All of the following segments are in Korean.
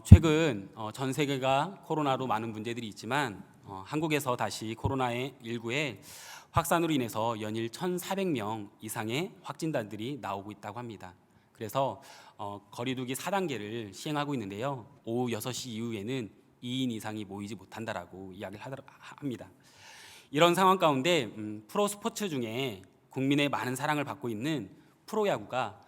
최근 전 세계가 코로나로 많은 문제들이 있지만 한국에서 다시 코로나19의 확산으로 인해서 연일 1,400명 이상의 확진자들이 나오고 있다고 합니다. 그래서 거리두기 4단계를 시행하고 있는데요. 오후 6시 이후에는 2인 이상이 모이지 못한다라고 이야기를 합니다. 이런 상황 가운데 프로 스포츠 중에 국민의 많은 사랑을 받고 있는 프로야구가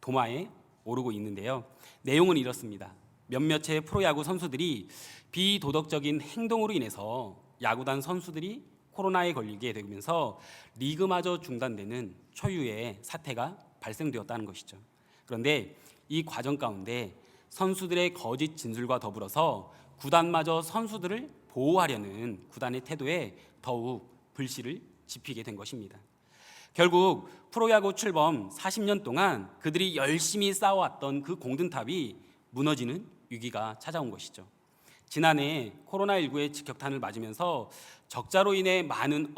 도마에 오르고 있는데요. 내용은 이렇습니다. 몇몇의 프로야구 선수들이 비도덕적인 행동으로 인해서 야구단 선수들이 코로나에 걸리게 되면서 리그마저 중단되는 초유의 사태가 발생되었다는 것이죠. 그런데 이 과정 가운데 선수들의 거짓 진술과 더불어서 구단마저 선수들을 보호하려는 구단의 태도에 더욱 불씨를 지피게 된 것입니다. 결국 프로야구 출범 40년 동안 그들이 열심히 쌓아왔던 그 공든탑이 무너지는 위기가 찾아온 것이죠. 지난해 코로나19의 직격탄을 맞으면서 적자로 인해 많은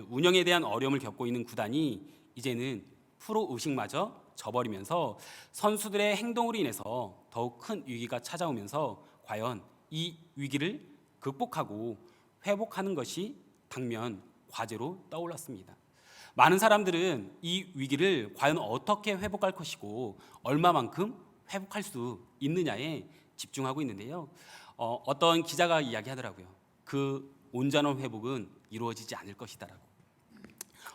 운영에 대한 어려움을 겪고 있는 구단이 이제는 프로 의식마저 져버리면서 선수들의 행동으로 인해서 더욱 큰 위기가 찾아오면서 과연 이 위기를 극복하고 회복하는 것이 당면 과제로 떠올랐습니다. 많은 사람들은 이 위기를 과연 어떻게 회복할 것이고 얼마만큼 회복할 수 있느냐에 집중하고 있는데요. 어떤 기자가 이야기하더라고요. 그 온전한 회복은 이루어지지 않을 것이다라고.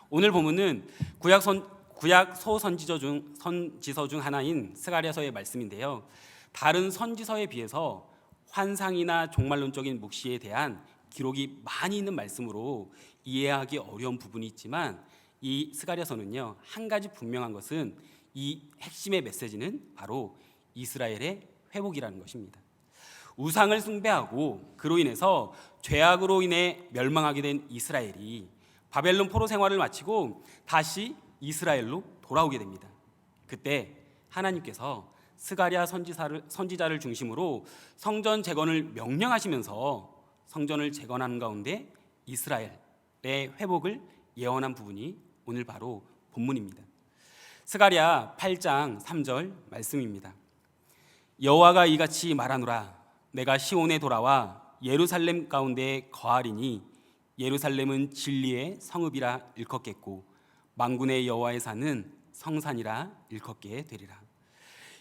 오늘 본문은 구약 소선지서 중 하나인 스가랴서의 말씀인데요. 다른 선지서에 비해서 환상이나 종말론적인 묵시에 대한 기록이 많이 있는 말씀으로 이해하기 어려운 부분이 있지만 이 스가랴서는요, 한 가지 분명한 것은 이 핵심의 메시지는 바로 이스라엘의 회복이라는 것입니다. 우상을 숭배하고 그로 인해서 죄악으로 인해 멸망하게 된 이스라엘이 바벨론 포로 생활을 마치고 다시 이스라엘로 돌아오게 됩니다. 그때 하나님께서 스가랴 선지자를 중심으로 성전 재건을 명령하시면서 성전을 재건하는 가운데 이스라엘의 회복을 예언한 부분이 오늘 바로 본문입니다. 스가랴 8장 3절 말씀입니다. 여호와가 이같이 말하노라. 내가 시온에 돌아와 예루살렘 가운데 거하리니 예루살렘은 진리의 성읍이라 일컫겠고 만군의 여호와의 산은 성산이라 일컫게 되리라.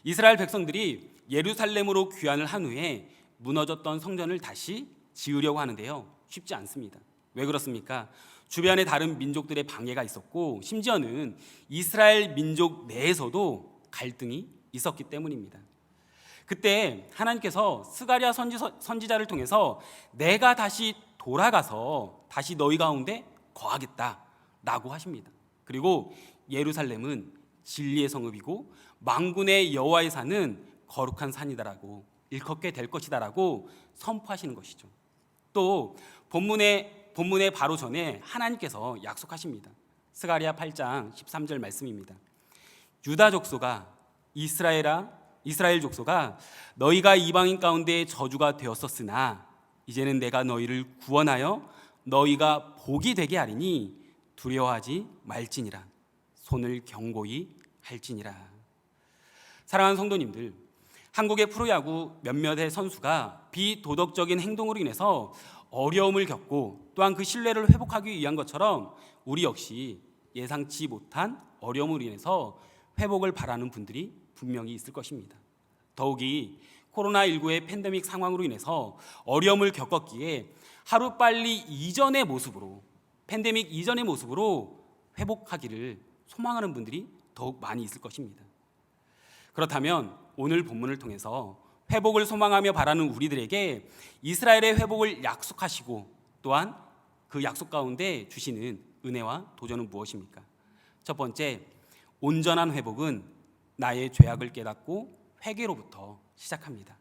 이스라엘 백성들이 예루살렘으로 귀환을 한 후에 무너졌던 성전을 다시 지으려고 하는데요, 쉽지 않습니다. 왜 그렇습니까? 주변에 다른 민족들의 방해가 있었고 심지어는 이스라엘 민족 내에서도 갈등이 있었기 때문입니다. 그때 하나님께서 스가랴 선지자를 통해서 내가 다시 돌아가서 다시 너희 가운데 거하겠다라고 하십니다. 그리고 예루살렘은 진리의 성읍이고 만군의 여호와의 산은 거룩한 산이다라고 일컫게 될 것이다라고 선포하시는 것이죠. 또 본문의 바로 전에 하나님께서 약속하십니다. 스가랴 8장 13절 말씀입니다. 유다 족속아 이스라엘 족속아 너희가 이방인 가운데 저주가 되었었으나 이제는 내가 너희를 구원하여 너희가 복이 되게 하리니 두려워하지 말지니라. 손을 견고히 할지니라. 사랑하는 성도님들, 한국의 프로야구 몇몇의 선수가 비도덕적인 행동으로 인해서 어려움을 겪고 또한 그 신뢰를 회복하기 위한 것처럼 우리 역시 예상치 못한 어려움으로 인해서 회복을 바라는 분들이 분명히 있을 것입니다. 더욱이 코로나19의 팬데믹 상황으로 인해서 어려움을 겪었기에 하루빨리 팬데믹 이전의 모습으로 회복하기를 소망하는 분들이 더욱 많이 있을 것입니다. 그렇다면 오늘 본문을 통해서 회복을 소망하며 바라는 우리들에게 이스라엘의 회복을 약속하시고 또한 그 약속 가운데 주시는 은혜와 도전은 무엇입니까? 첫 번째, 온전한 회복은 나의 죄악을 깨닫고 회개로부터 시작합니다.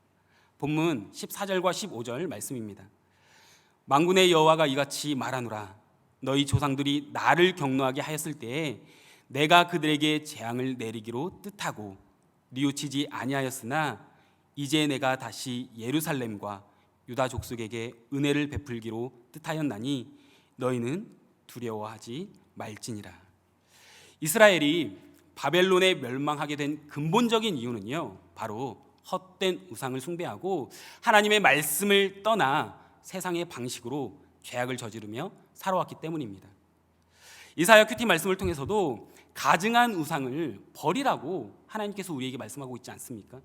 본문 14절과 15절 말씀입니다. 만군의 여호와가 이같이 말하노라. 너희 조상들이 나를 경노하게 하였을 때에 내가 그들에게 재앙을 내리기로 뜻하고 뉘우치지 아니하였으나 이제 내가 다시 예루살렘과 유다 족속에게 은혜를 베풀기로 뜻하였나니 너희는 두려워하지 말지니라. 이스라엘이 바벨론에 멸망하게 된 근본적인 이유는요, 바로 헛된 우상을 숭배하고 하나님의 말씀을 떠나 세상의 방식으로 죄악을 저지르며 살아왔기 때문입니다. 이사야 큐티 말씀을 통해서도 가증한 우상을 버리라고 하나님께서 우리에게 말씀하고 있지 않습니까?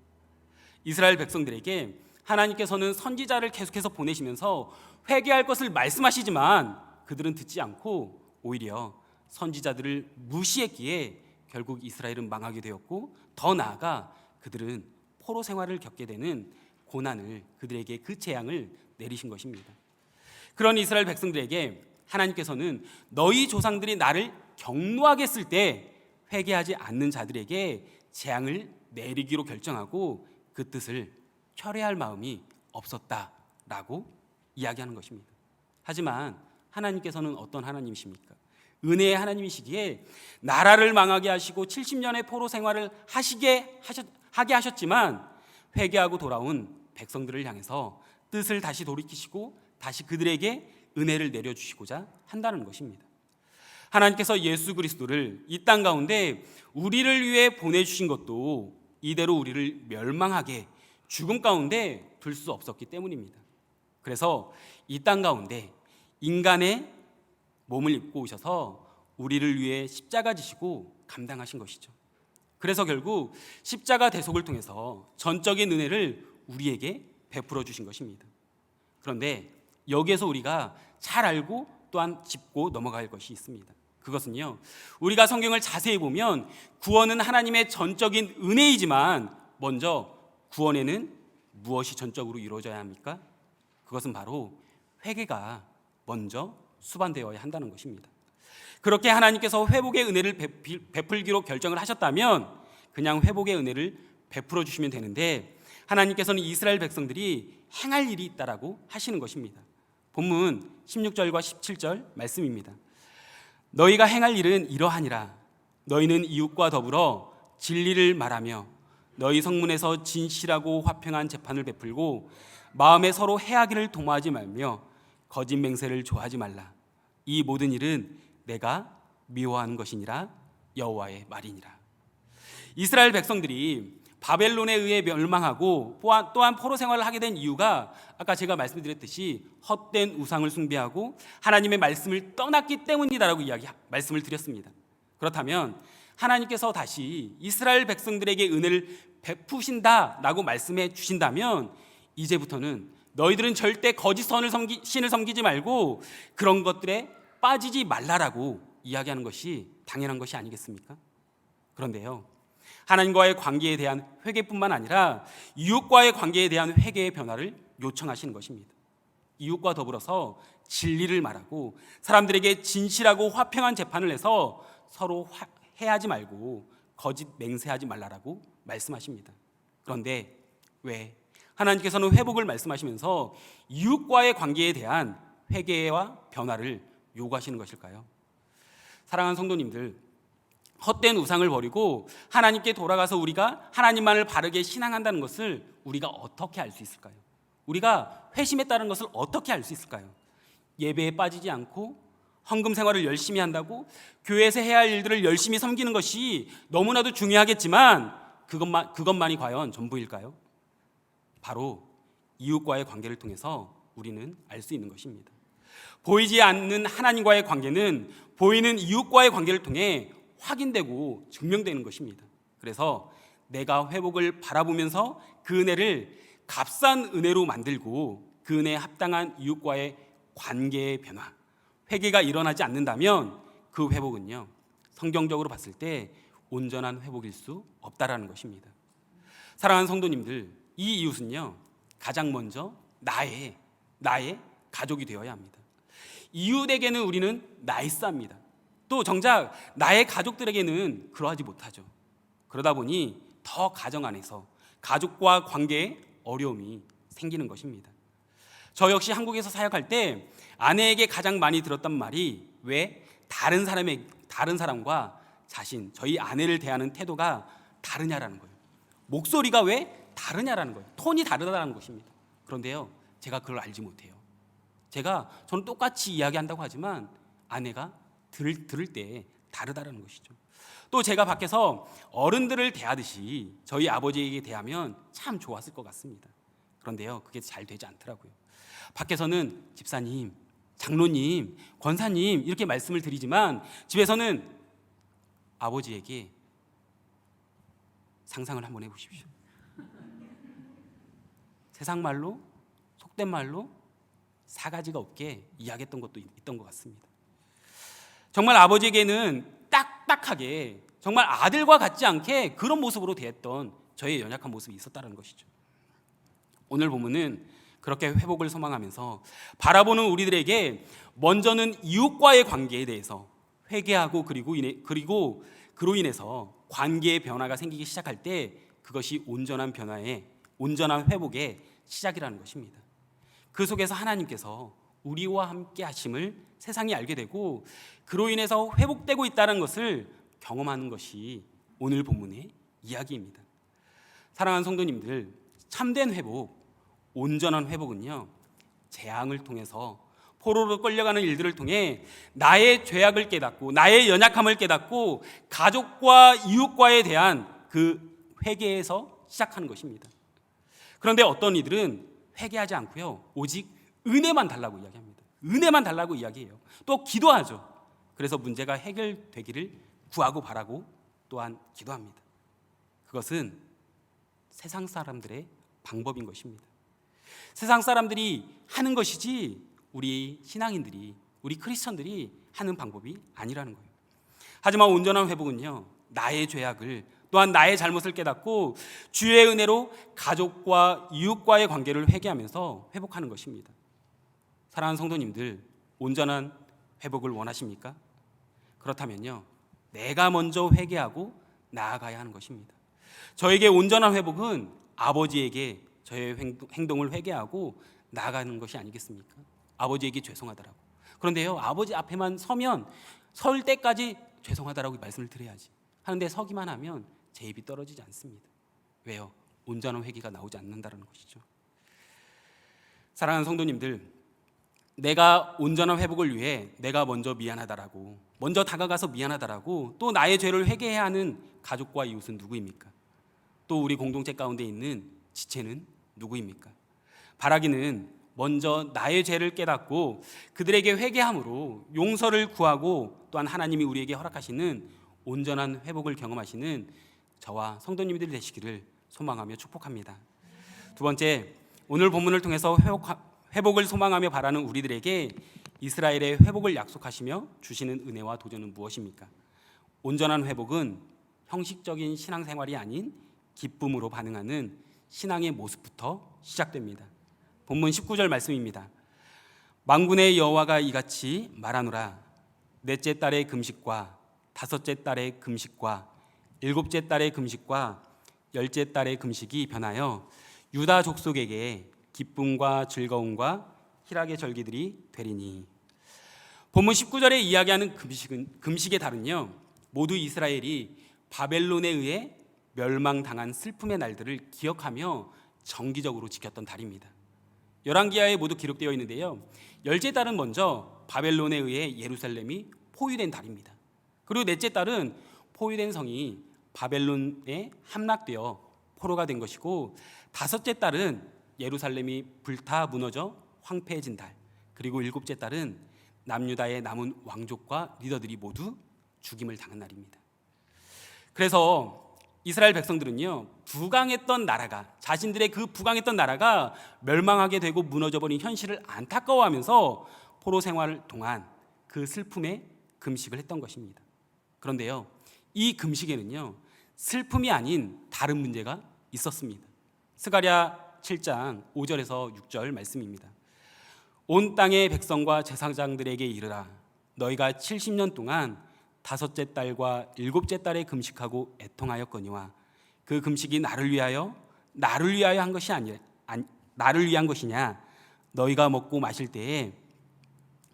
이스라엘 백성들에게 하나님께서는 선지자를 계속해서 보내시면서 회개할 것을 말씀하시지만 그들은 듣지 않고 오히려 선지자들을 무시했기에 결국 이스라엘은 망하게 되었고, 더 나아가 그들은 포로 생활을 겪게 되는 고난을, 그들에게 그 재앙을 내리신 것입니다. 그런 이스라엘 백성들에게 하나님께서는 너희 조상들이 나를 경노하게 했을 때 회개하지 않는 자들에게 재앙을 내리기로 결정하고 그 뜻을 철회할 마음이 없었다라고 이야기하는 것입니다. 하지만 하나님께서는 어떤 하나님이십니까? 은혜의 하나님이시기에 나라를 망하게 하시고 70년의 포로 생활을 하게 하셨지만 회개하고 돌아온 백성들을 향해서 뜻을 다시 돌이키시고 다시 그들에게 은혜를 내려주시고자 한다는 것입니다. 하나님께서 예수 그리스도를 이 땅 가운데 우리를 위해 보내주신 것도 이대로 우리를 멸망하게 죽음 가운데 둘 수 없었기 때문입니다. 그래서 이 땅 가운데 인간의 몸을 입고 오셔서 우리를 위해 십자가 지시고 감당하신 것이죠. 그래서 결국 십자가 대속을 통해서 전적인 은혜를 우리에게 베풀어 주신 것입니다. 그런데 여기에서 우리가 잘 알고 또한 짚고 넘어갈 것이 있습니다. 그것은요, 우리가 성경을 자세히 보면 구원은 하나님의 전적인 은혜이지만 먼저 구원에는 무엇이 전적으로 이루어져야 합니까? 그것은 바로 회개가 먼저 수반되어야 한다는 것입니다. 그렇게 하나님께서 회복의 은혜를 베풀기로 결정을 하셨다면 그냥 회복의 은혜를 베풀어 주시면 되는데, 하나님께서는 이스라엘 백성들이 행할 일이 있다라고 하시는 것입니다. 본문 16절과 17절 말씀입니다. 너희가 행할 일은 이러하니라. 너희는 이웃과 더불어 진리를 말하며 너희 성문에서 진실하고 화평한 재판을 베풀고 마음에 서로 해하기를 도모하지 말며 거짓 맹세를 좋아하지 말라. 이 모든 일은 내가 미워하는 것이니라. 여호와의 말이니라. 이스라엘 백성들이 바벨론에 의해 멸망하고 또한 포로 생활을 하게 된 이유가 아까 제가 말씀드렸듯이 헛된 우상을 숭배하고 하나님의 말씀을 떠났기 때문이다라고 말씀을 드렸습니다. 그렇다면 하나님께서 다시 이스라엘 백성들에게 은혜를 베푸신다라고 말씀해 주신다면 이제부터는 너희들은 절대 거짓 신을 섬기지 말고 그런 것들에 빠지지 말라라고 이야기하는 것이 당연한 것이 아니겠습니까? 그런데요, 하나님과의 관계에 대한 회개뿐만 아니라 이웃과의 관계에 대한 회개의 변화를 요청하시는 것입니다. 이웃과 더불어서 진리를 말하고 사람들에게 진실하고 화평한 재판을 해서 서로 해하지 말고 거짓 맹세하지 말라라고 말씀하십니다. 그런데 왜 하나님께서는 회복을 말씀하시면서 이웃과의 관계에 대한 회개와 변화를 요구하시는 것일까요? 사랑하는 성도님들, 헛된 우상을 버리고 하나님께 돌아가서 우리가 하나님만을 바르게 신앙한다는 것을 우리가 어떻게 알 수 있을까요? 우리가 회심했다는 것을 어떻게 알 수 있을까요? 예배에 빠지지 않고 헌금 생활을 열심히 한다고 교회에서 해야 할 일들을 열심히 섬기는 것이 너무나도 중요하겠지만 그것만이 과연 전부일까요? 바로 이웃과의 관계를 통해서 우리는 알 수 있는 것입니다. 보이지 않는 하나님과의 관계는 보이는 이웃과의 관계를 통해 확인되고 증명되는 것입니다. 그래서 내가 회복을 바라보면서 그 은혜를 값싼 은혜로 만들고 그 은혜에 합당한 이웃과의 관계의 변화, 회개가 일어나지 않는다면 그 회복은요, 성경적으로 봤을 때 온전한 회복일 수 없다라는 것입니다. 사랑하는 성도님들, 이 이웃은요, 가장 먼저 나의 가족이 되어야 합니다. 이웃에게는 우리는 나이스합니다. 또 정작 나의 가족들에게는 그러하지 못하죠. 그러다 보니 더 가정 안에서 가족과 관계에 어려움이 생기는 것입니다. 저 역시 한국에서 사역할 때 아내에게 가장 많이 들었던 말이 왜 다른 사람과 저희 아내를 대하는 태도가 다르냐라는 거예요. 목소리가 왜 다르냐라는 거예요. 톤이 다르다는 것입니다. 그런데요, 제가 그걸 알지 못해요. 저는 똑같이 이야기한다고 하지만 아내가 들을 때 다르다는 것이죠. 또 제가 밖에서 어른들을 대하듯이 저희 아버지에게 대하면 참 좋았을 것 같습니다. 그런데요, 그게 잘 되지 않더라고요. 밖에서는 집사님, 장로님, 권사님 이렇게 말씀을 드리지만 집에서는 아버지에게 상상을 한번 해보십시오. 세상 말로, 속된 말로 사가지가 없게 이야기했던 것도 있던 것 같습니다. 정말 아버지에게는 딱딱하게 정말 아들과 같지 않게 그런 모습으로 대했던 저의 연약한 모습이 있었다는 것이죠. 오늘 본문은 그렇게 회복을 소망하면서 바라보는 우리들에게 먼저는 이웃과의 관계에 대해서 회개하고 그리고 그로 인해서 관계의 변화가 생기기 시작할 때 그것이 온전한 회복의 시작이라는 것입니다. 그 속에서 하나님께서 우리와 함께 하심을 세상이 알게 되고 그로 인해서 회복되고 있다는 것을 경험하는 것이 오늘 본문의 이야기입니다. 사랑하는 성도님들, 참된 회복, 온전한 회복은요, 재앙을 통해서 포로로 끌려가는 일들을 통해 나의 죄악을 깨닫고 나의 연약함을 깨닫고 가족과 이웃과에 대한 그 회개에서 시작하는 것입니다. 그런데 어떤 이들은 회개하지 않고요, 오직 은혜만 달라고 이야기합니다. 은혜만 달라고 이야기해요. 또 기도하죠. 그래서 문제가 해결되기를 구하고 바라고 또한 기도합니다. 그것은 세상 사람들의 방법인 것입니다. 세상 사람들이 하는 것이지 우리 신앙인들이, 우리 크리스천들이 하는 방법이 아니라는 거예요. 하지만 온전한 회복은요, 나의 죄악을 또한 나의 잘못을 깨닫고 주의 은혜로 가족과 이웃과의 관계를 회개하면서 회복하는 것입니다. 사랑하는 성도님들, 온전한 회복을 원하십니까? 그렇다면요, 내가 먼저 회개하고 나아가야 하는 것입니다. 저에게 온전한 회복은 아버지에게 저의 행동을 회개하고 나아가는 것이 아니겠습니까? 아버지에게 죄송하다라고. 그런데요, 아버지 앞에만 설 때까지 죄송하다라고 말씀을 드려야지 하는데 서기만 하면 제 입이 떨어지지 않습니다. 왜요? 온전한 회개가 나오지 않는다는 것이죠. 사랑하는 성도님들, 내가 온전한 회복을 위해 내가 먼저 미안하다라고, 먼저 다가가서 미안하다라고 또 나의 죄를 회개해야 하는 가족과 이웃은 누구입니까? 또 우리 공동체 가운데 있는 지체는 누구입니까? 바라기는 먼저 나의 죄를 깨닫고 그들에게 회개함으로 용서를 구하고 또한 하나님이 우리에게 허락하시는 온전한 회복을 경험하시는 저와 성도님들이 되시기를 소망하며 축복합니다. 두 번째, 오늘 본문을 통해서 회복을 소망하며 바라는 우리들에게 이스라엘의 회복을 약속하시며 주시는 은혜와 도전은 무엇입니까? 온전한 회복은 형식적인 신앙생활이 아닌 기쁨으로 반응하는 신앙의 모습부터 시작됩니다. 본문 19절 말씀입니다. 만군의 여호와가 이같이 말하노라. 넷째 달의 금식과 다섯째 달의 금식과 일곱째 달의 금식과 열째 달의 금식이 변하여 유다 족속에게 기쁨과 즐거움과 희락의 절기들이 되리니. 본문 19절에 이야기하는 금식의 달은요, 모두 이스라엘이 바벨론에 의해 멸망당한 슬픔의 날들을 기억하며 정기적으로 지켰던 달입니다. 열왕기하에 모두 기록되어 있는데요, 열째 달은 먼저 바벨론에 의해 예루살렘이 포위된 달입니다. 그리고 넷째 달은 포위된 성이 바벨론에 함락되어 포로가 된 것이고, 다섯째 달은 예루살렘이 불타 무너져 황폐해진 달, 그리고 일곱째 달은 남유다의 남은 왕족과 리더들이 모두 죽임을 당한 날입니다. 그래서 이스라엘 백성들은요, 자신들의 그 부강했던 나라가 멸망하게 되고 무너져버린 현실을 안타까워하면서 포로 생활 동안 그 슬픔에 금식을 했던 것입니다. 그런데요, 이 금식에는요, 슬픔이 아닌 다른 문제가 있었습니다. 스가랴 7장 5절에서 6절 말씀입니다. 온 땅의 백성과 제사장들에게 이르라. 너희가 70년 동안 다섯째 달과 일곱째 달에 금식하고 애통하였거니와 그 금식이 나를 위하여 한 것이 아니라 나를 위한 것이냐? 너희가 먹고 마실 때에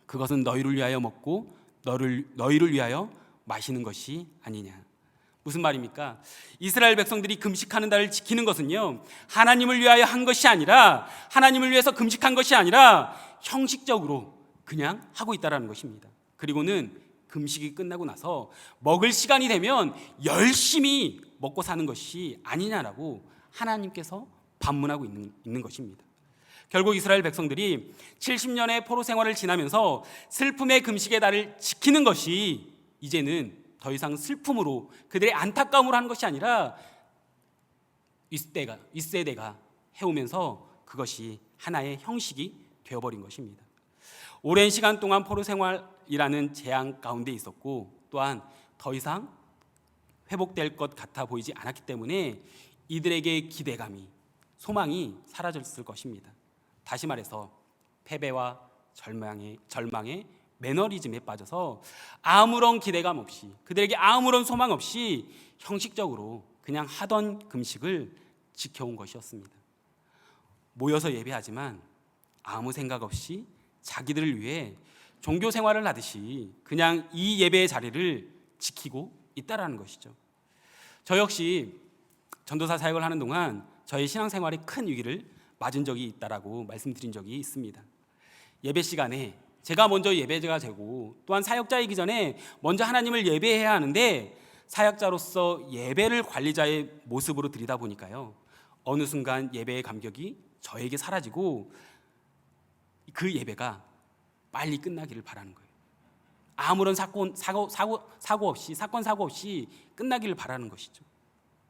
그것은 너희를 위하여 먹고 너희를 위하여 마시는 것이 아니냐? 무슨 말입니까? 이스라엘 백성들이 금식하는 달을 지키는 것은요, 하나님을 위하여 한 것이 아니라, 하나님을 위해서 금식한 것이 아니라 형식적으로 그냥 하고 있다는 것입니다. 그리고는 금식이 끝나고 나서 먹을 시간이 되면 열심히 먹고 사는 것이 아니냐라고 하나님께서 반문하고 있는 것입니다. 결국 이스라엘 백성들이 70년의 포로 생활을 지나면서 슬픔의 금식의 달을 지키는 것이 이제는 더 이상 슬픔으로 그들의 안타까움으로 하는 것이 아니라 윗세대가 해오면서 그것이 하나의 형식이 되어버린 것입니다. 오랜 시간 동안 포로 생활이라는 재앙 가운데 있었고 또한 더 이상 회복될 것 같아 보이지 않았기 때문에 이들에게 기대감이, 소망이 사라졌을 것입니다. 다시 말해서 패배와 절망의 매너리즘에 빠져서 아무런 기대감 없이, 그들에게 아무런 소망 없이 형식적으로 그냥 하던 금식을 지켜온 것이었습니다. 모여서 예배하지만 아무 생각 없이 자기들을 위해 종교 생활을 하듯이 그냥 이 예배의 자리를 지키고 있다라는 것이죠. 저 역시 전도사 사역을 하는 동안 저의 신앙생활에 큰 위기를 맞은 적이 있다라고 말씀드린 적이 있습니다. 예배 시간에 제가 먼저 예배자가 되고 또한 사역자이기 전에 먼저 하나님을 예배해야 하는데 사역자로서 예배를 관리자의 모습으로 드리다 보니까요, 어느 순간 예배의 감격이 저에게 사라지고 그 예배가 빨리 끝나기를 바라는 거예요. 아무런 사건 사고 없이 끝나기를 바라는 것이죠.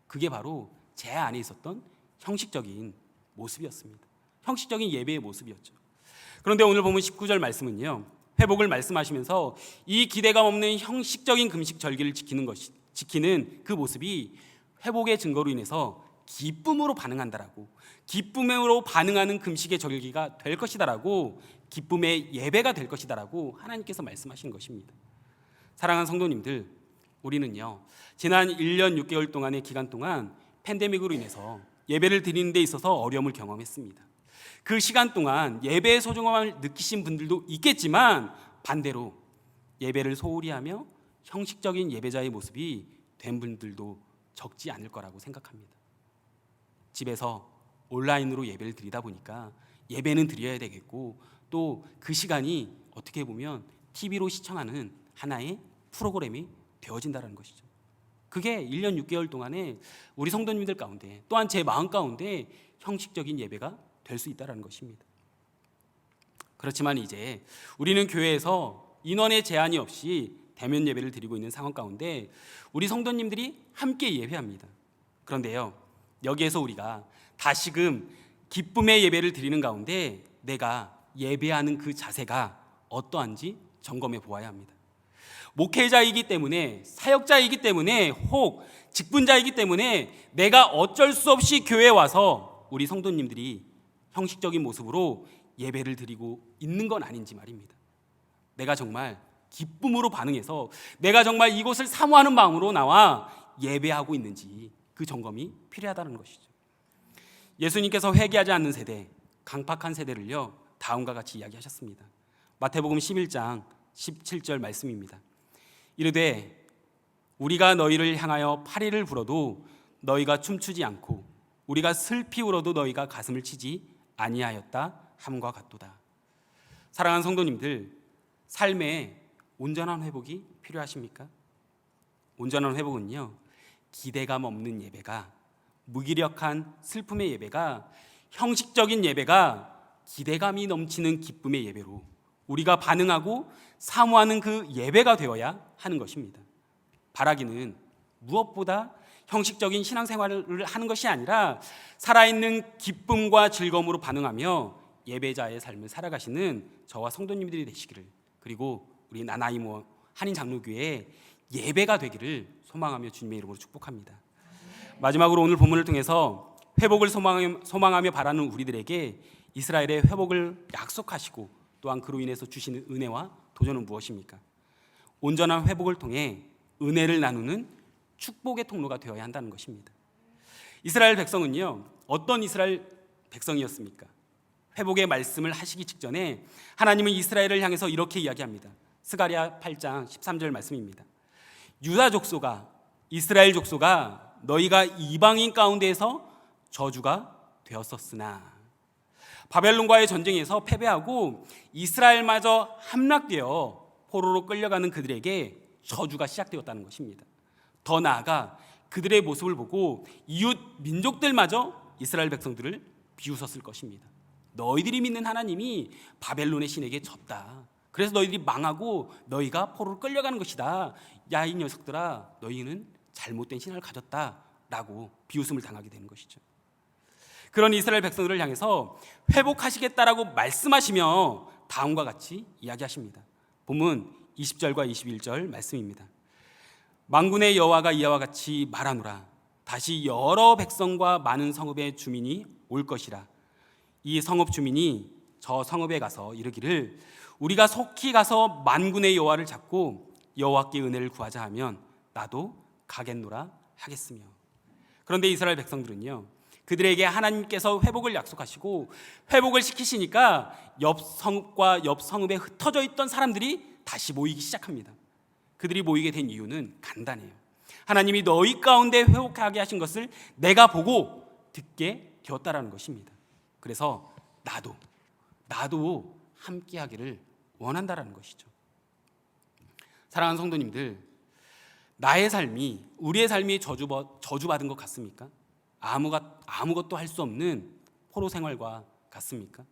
그게 바로 제 안에 있었던 형식적인 모습이었습니다. 형식적인 예배의 모습이었죠. 그런데 오늘 보면 19절 말씀은요, 회복을 말씀하시면서 이 기대감 없는 형식적인 금식 절기를 지키는 그 모습이 회복의 증거로 인해서 기쁨으로 반응한다라고, 기쁨으로 반응하는 금식의 절기가 될 것이다라고, 기쁨의 예배가 될 것이다라고 하나님께서 말씀하신 것입니다. 사랑하는 성도님들, 우리는요 지난 1년 6개월 동안의 기간 동안 팬데믹으로 인해서 예배를 드리는 데 있어서 어려움을 경험했습니다. 그 시간 동안 예배의 소중함을 느끼신 분들도 있겠지만 반대로 예배를 소홀히 하며 형식적인 예배자의 모습이 된 분들도 적지 않을 거라고 생각합니다. 집에서 온라인으로 예배를 드리다 보니까 예배는 드려야 되겠고 또 그 시간이 어떻게 보면 TV로 시청하는 하나의 프로그램이 되어진다는 것이죠. 그게 1년 6개월 동안에 우리 성도님들 가운데 또한 제 마음 가운데 형식적인 예배가 될 수 있다는 것입니다. 그렇지만 이제 우리는 교회에서 인원의 제한이 없이 대면 예배를 드리고 있는 상황 가운데 우리 성도님들이 함께 예배합니다. 그런데요, 여기에서 우리가 다시금 기쁨의 예배를 드리는 가운데 내가 예배하는 그 자세가 어떠한지 점검해 보아야 합니다. 목회자이기 때문에, 사역자이기 때문에, 혹 직분자이기 때문에 내가 어쩔 수 없이 교회에 와서 우리 성도님들이 형식적인 모습으로 예배를 드리고 있는 건 아닌지 말입니다. 내가 정말 기쁨으로 반응해서 내가 정말 이곳을 사모하는 마음으로 나와 예배하고 있는지 그 점검이 필요하다는 것이죠. 예수님께서 회개하지 않는 세대, 강팍한 세대를요 다음과 같이 이야기하셨습니다. 마태복음 11장 17절 말씀입니다. 이르되 우리가 너희를 향하여 파리를 불어도 너희가 춤추지 않고 우리가 슬피 울어도 너희가 가슴을 치지 아니하였다 함과 같도다. 사랑하는 성도님들, 삶에 온전한 회복이 필요하십니까? 온전한 회복은요, 기대감 없는 예배가, 무기력한 슬픔의 예배가, 형식적인 예배가 기대감이 넘치는 기쁨의 예배로 우리가 반응하고 사모하는 그 예배가 되어야 하는 것입니다. 바라기는 무엇보다 형식적인 신앙생활을 하는 것이 아니라 살아있는 기쁨과 즐거움으로 반응하며 예배자의 삶을 살아가시는 저와 성도님들이 되시기를, 그리고 우리 나나이모 한인장로교회의 예배가 되기를 소망하며 주님의 이름으로 축복합니다. 마지막으로 오늘 본문을 통해서 회복을 소망하며 바라는 우리들에게 이스라엘의 회복을 약속하시고 또한 그로 인해서 주시는 은혜와 도전은 무엇입니까? 온전한 회복을 통해 은혜를 나누는 축복의 통로가 되어야 한다는 것입니다. 이스라엘 백성은요, 어떤 이스라엘 백성이었습니까? 회복의 말씀을 하시기 직전에 하나님은 이스라엘을 향해서 이렇게 이야기합니다. 스가랴 8장 13절 말씀입니다. 유다 족속아, 이스라엘 족속아, 너희가 이방인 가운데에서 저주가 되었었으나, 바벨론과의 전쟁에서 패배하고 이스라엘마저 함락되어 포로로 끌려가는 그들에게 저주가 시작되었다는 것입니다. 더 나아가 그들의 모습을 보고 이웃 민족들마저 이스라엘 백성들을 비웃었을 것입니다. 너희들이 믿는 하나님이 바벨론의 신에게 졌다. 그래서 너희들이 망하고 너희가 포로로 끌려가는 것이다. 야, 이 녀석들아, 너희는 잘못된 신을 가졌다 라고 비웃음을 당하게 되는 것이죠. 그런 이스라엘 백성들을 향해서 회복하시겠다라고 말씀하시며 다음과 같이 이야기하십니다. 본문 20절과 21절 말씀입니다. 만군의 여호와가 이와 같이 말하노라. 다시 여러 백성과 많은 성읍의 주민이 올 것이라. 이 성읍 주민이 저 성읍에 가서 이르기를 우리가 속히 가서 만군의 여호와를 잡고 여호와께 은혜를 구하자 하면 나도 가겠노라 하겠으며. 그런데 이스라엘 백성들은요, 그들에게 하나님께서 회복을 약속하시고 회복을 시키시니까 옆 성읍과 옆 성읍에 흩어져 있던 사람들이 다시 모이기 시작합니다. 그들이 모이게 된 이유는 간단해요. 하나님이 너희 가운데 회복하게 하신 것을 내가 보고 듣게 되었다라는 것입니다. 그래서 나도 함께 하기를 원한다라는 것이죠. 사랑하는 성도님들, 나의 삶이, 우리의 삶이 저주받은 것 같습니까? 아무것도 할 수 없는 포로 생활과 같습니까?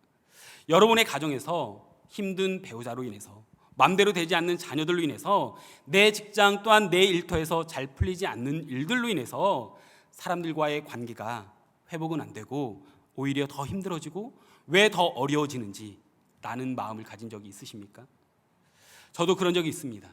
여러분의 가정에서 힘든 배우자로 인해서, 마음대로 되지 않는 자녀들로 인해서, 내 직장 또한 내 일터에서 잘 풀리지 않는 일들로 인해서 사람들과의 관계가 회복은 안 되고 오히려 더 힘들어지고 왜 더 어려워지는지 라는 마음을 가진 적이 있으십니까? 저도 그런 적이 있습니다.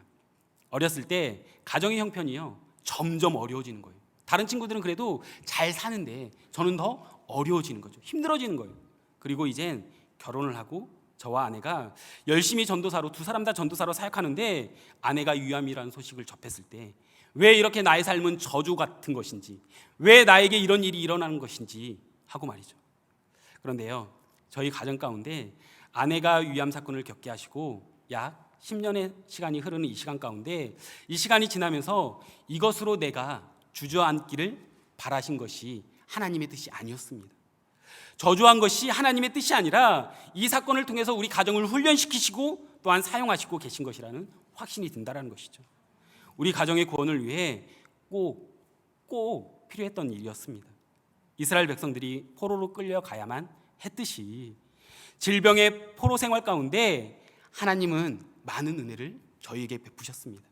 어렸을 때 가정의 형편이요, 점점 어려워지는 거예요. 다른 친구들은 그래도 잘 사는데 저는 더 어려워지는 거죠. 힘들어지는 거예요. 그리고 이젠 결혼을 하고 저와 아내가 열심히 전도사로, 두 사람 다 전도사로 사역하는데 아내가 유암이라는 소식을 접했을 때 왜 이렇게 나의 삶은 저주 같은 것인지, 왜 나에게 이런 일이 일어나는 것인지 하고 말이죠. 그런데요, 저희 가정 가운데 아내가 위암 사건을 겪게 하시고 약 10년의 시간이 흐르는 이 시간 가운데, 이 시간이 지나면서 이것으로 내가 주저앉기를 바라신 것이 하나님의 뜻이 아니었습니다. 저주한 것이 하나님의 뜻이 아니라 이 사건을 통해서 우리 가정을 훈련시키시고 또한 사용하시고 계신 것이라는 확신이 든다는 것이죠. 우리 가정의 구원을 위해 꼭 필요했던 일이었습니다. 이스라엘 백성들이 포로로 끌려가야만 했듯이 질병의 포로 생활 가운데 하나님은 많은 은혜를 저희에게 베푸셨습니다.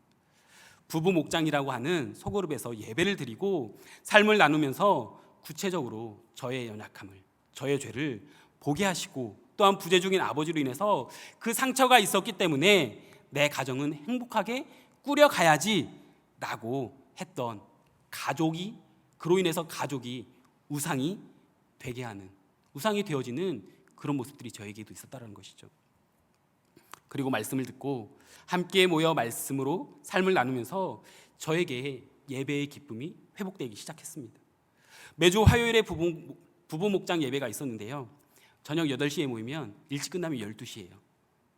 부부 목장이라고 하는 소그룹에서 예배를 드리고 삶을 나누면서 구체적으로 저의 연약함을, 저의 죄를 보게 하시고 또한 부재 중인 아버지로 인해서 그 상처가 있었기 때문에 내 가정은 행복하게 꾸려가야지 라고 했던 가족이, 그로 인해서 가족이 우상이 되게 하는, 우상이 되어지는 그런 모습들이 저에게도 있었다는 것이죠. 그리고 말씀을 듣고 함께 모여 말씀으로 삶을 나누면서 저에게 예배의 기쁨이 회복되기 시작했습니다. 매주 화요일에 부부 목장 예배가 있었는데요, 저녁 8시에 모이면 일찍 끝나면 12시예요.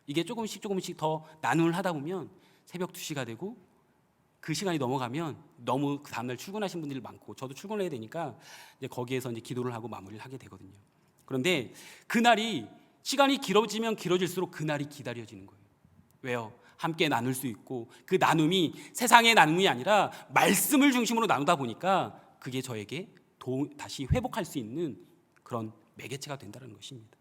이게 조금씩 더 나눔을 하다 보면 새벽 2시가 되고 그 시간이 넘어가면 너무 그 다음날 출근하신 분들이 많고 저도 출근을 해야 되니까 이제 거기에서 이제 기도를 하고 마무리를 하게 되거든요. 그런데 그날이 시간이 길어지면 길어질수록 그날이 기다려지는 거예요. 왜요? 함께 나눌 수 있고 그 나눔이 세상의 나눔이 아니라 말씀을 중심으로 나누다 보니까 그게 저에게 다시 회복할 수 있는 그런 매개체가 된다는 것입니다.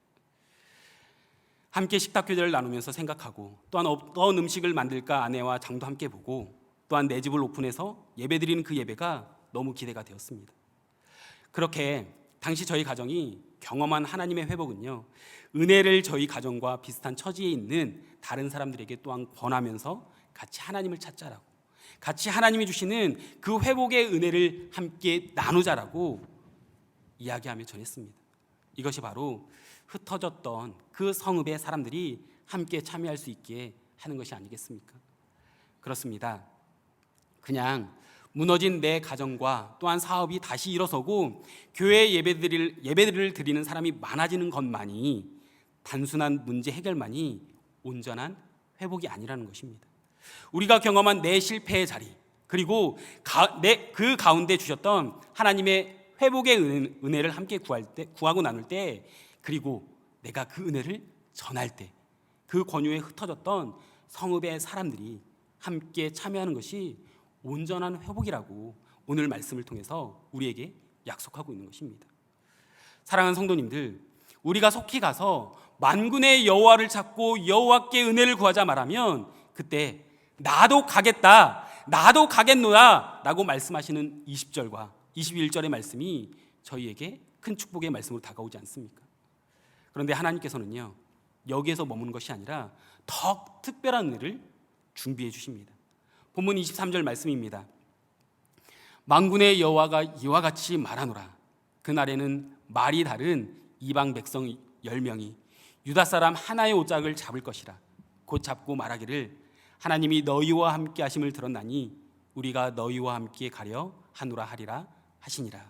함께 식탁 교제를 나누면서 생각하고 또한 어떤 음식을 만들까 아내와 장도 함께 보고 또한 내 집을 오픈해서 예배드리는 그 예배가 너무 기대가 되었습니다. 그렇게 당시 저희 가정이 경험한 하나님의 회복은요, 은혜를 저희 가정과 비슷한 처지에 있는 다른 사람들에게 또한 권하면서 같이 하나님을 찾자라고, 같이 하나님이 주시는 그 회복의 은혜를 함께 나누자라고 이야기하며 전했습니다. 이것이 바로 흩어졌던 그 성읍의 사람들이 함께 참여할 수 있게 하는 것이 아니겠습니까? 그렇습니다. 그냥 무너진 내 가정과 또한 사업이 다시 일어서고 교회 예배들을 드리는 사람이 많아지는 것만이, 단순한 문제 해결만이 온전한 회복이 아니라는 것입니다. 우리가 경험한 내 실패의 자리, 그리고 그 가운데 주셨던 하나님의 회복의 은혜를 함께 구하고 나눌 때, 그리고 내가 그 은혜를 전할 때, 그 권유에 흩어졌던 성읍의 사람들이 함께 참여하는 것이 온전한 회복이라고 오늘 말씀을 통해서 우리에게 약속하고 있는 것입니다. 사랑하는 성도님들, 우리가 속히 가서 만군의 여호와를 찾고 여호와께 은혜를 구하자 말하면 그때 나도 가겠다, 나도 가겠노라 라고 말씀하시는 20절과 21절의 말씀이 저희에게 큰 축복의 말씀으로 다가오지 않습니까? 그런데 하나님께서는요, 여기에서 머무는 것이 아니라 더 특별한 은혜를 준비해 주십니다. 본문 23절 말씀입니다. 만군의 여호와가 이와 같이 말하노라. 그날에는 말이 다른 이방 백성 10명이 유다 사람 하나의 옷짝을 잡을 것이라. 곧 잡고 말하기를 하나님이 너희와 함께 하심을 들었나니 우리가 너희와 함께 가려 하노라 하리라 하시니라.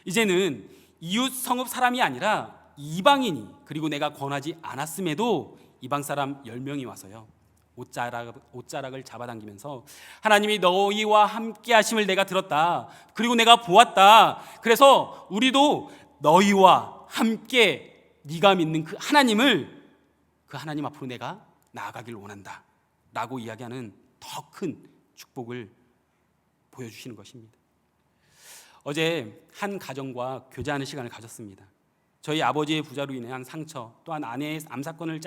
이제는 이웃 성읍 사람이 아니라 이방인이, 그리고 내가 권하지 않았음에도 이방 사람 10명이 와서요, 옷자락을 잡아당기면서 하나님이 너희와 함께 하심을 내가 들었다, 그리고 내가 보았다, 그래서 우리도 너희와 함께 네가 믿는 그 하나님을, 그 하나님 앞으로 내가 나아가길 원한다 라고 이야기하는 더 큰 축복을 보여주시는 것입니다. 어제 한 가정과 교제하는 시간을 가졌습니다. 저희 아버지의 부자로 인한 상처, 또한 아내의 암사건을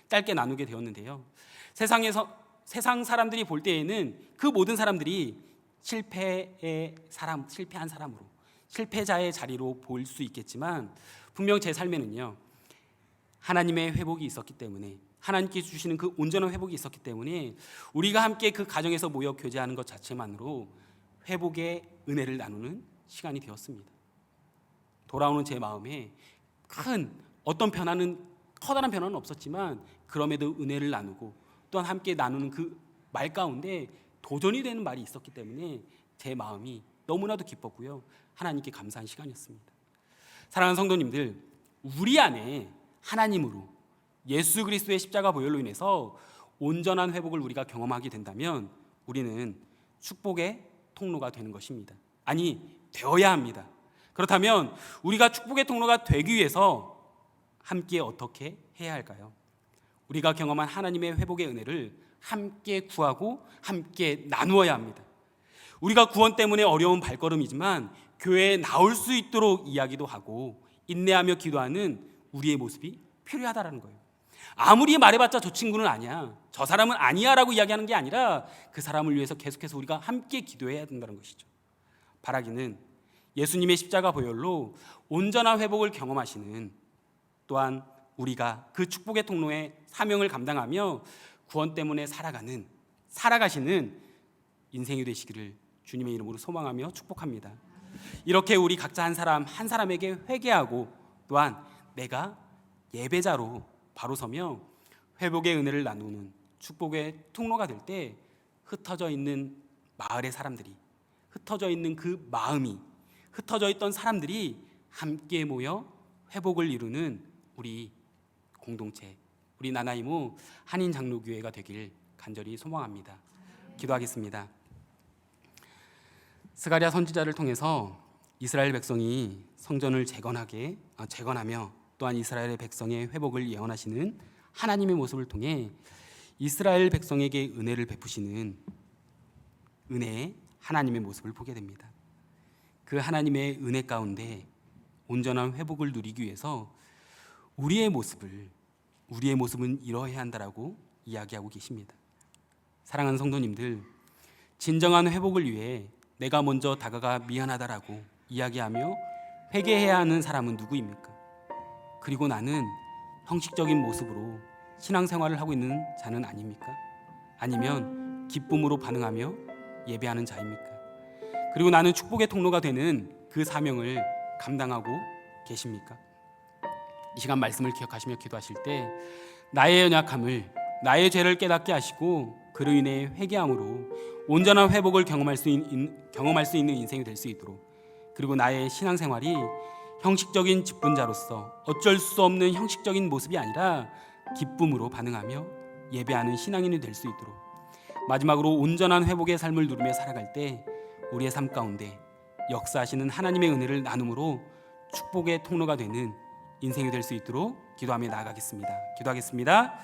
짧게 나누게 되었는데요, 세상 사람들이 볼 때에는 그 모든 사람들이 실패한 사람으로, 실패자의 자리로 보일 수 있겠지만 분명 제 삶에는요, 하나님의 회복이 있었기 때문에, 하나님께서 주시는 그 온전한 회복이 있었기 때문에 우리가 함께 그 가정에서 모여 교제하는 것 자체만으로 회복의 은혜를 나누는 시간이 되었습니다. 돌아오는 제 마음에 큰 어떤 커다란 변화는 없었지만 그럼에도 은혜를 나누고 또한 함께 나누는 그 말 가운데 도전이 되는 말이 있었기 때문에 제 마음이 너무나도 기뻤고요, 하나님께 감사한 시간이었습니다. 사랑하는 성도님들, 우리 안에 하나님으로 예수 그리스도의 십자가 보혈로 인해서 온전한 회복을 우리가 경험하게 된다면 우리는 축복의 통로가 되는 것입니다. 아니, 되어야 합니다. 그렇다면 우리가 축복의 통로가 되기 위해서 함께 어떻게 해야 할까요? 우리가 경험한 하나님의 회복의 은혜를 함께 구하고 함께 나누어야 합니다. 우리가 구원 때문에 어려운 발걸음이지만 교회에 나올 수 있도록 이야기도 하고 인내하며 기도하는 우리의 모습이 필요하다는 거예요. 아무리 말해봤자 저 친구는 아니야, 저 사람은 아니야 라고 이야기하는 게 아니라 그 사람을 위해서 계속해서 우리가 함께 기도해야 된다는 것이죠. 바라기는 예수님의 십자가 보혈로 온전한 회복을 경험하시는, 또한 우리가 그 축복의 통로의 사명을 감당하며 구원 때문에 살아가시는 인생이 되시기를 주님의 이름으로 소망하며 축복합니다. 이렇게 우리 각자 한 사람에게 회개하고 또한 내가 예배자로 바로 서며 회복의 은혜를 나누는 축복의 통로가 될 때 흩어져 있는 마을의 사람들이, 흩어져 있는 그 마음이, 흩어져 있던 사람들이 함께 모여 회복을 이루는 우리 공동체, 우리 나나이모 한인장로교회가 되길 간절히 소망합니다. 기도하겠습니다. 스가랴 선지자를 통해서 이스라엘 백성이 성전을 재건하며 또한 이스라엘 백성의 회복을 예언하시는 하나님의 모습을 통해 이스라엘 백성에게 은혜를 베푸시는 은혜의 하나님의 모습을 보게 됩니다. 그 하나님의 은혜 가운데 온전한 회복을 누리기 위해서 우리의 모습은 이러해야 한다라고 이야기하고 계십니다. 사랑하는 성도님들, 진정한 회복을 위해 내가 먼저 다가가 미안하다라고 이야기하며 회개해야 하는 사람은 누구입니까? 그리고 나는 형식적인 모습으로 신앙생활을 하고 있는 자는 아닙니까? 아니면 기쁨으로 반응하며 예배하는 자입니까? 그리고 나는 축복의 통로가 되는 그 사명을 감당하고 계십니까? 이 시간 말씀을 기억하시며 기도하실 때 나의 연약함을, 나의 죄를 깨닫게 하시고 그로 인해 회개함으로 온전한 회복을 경험할 수 있는 인생이 될 수 있도록, 그리고 나의 신앙생활이 형식적인 직분자로서 어쩔 수 없는 형식적인 모습이 아니라 기쁨으로 반응하며 예배하는 신앙인이 될 수 있도록, 마지막으로 온전한 회복의 삶을 누리며 살아갈 때 우리의 삶 가운데 역사하시는 하나님의 은혜를 나눔으로 축복의 통로가 되는 인생이 될 수 있도록 기도하며 나아가겠습니다. 기도하겠습니다.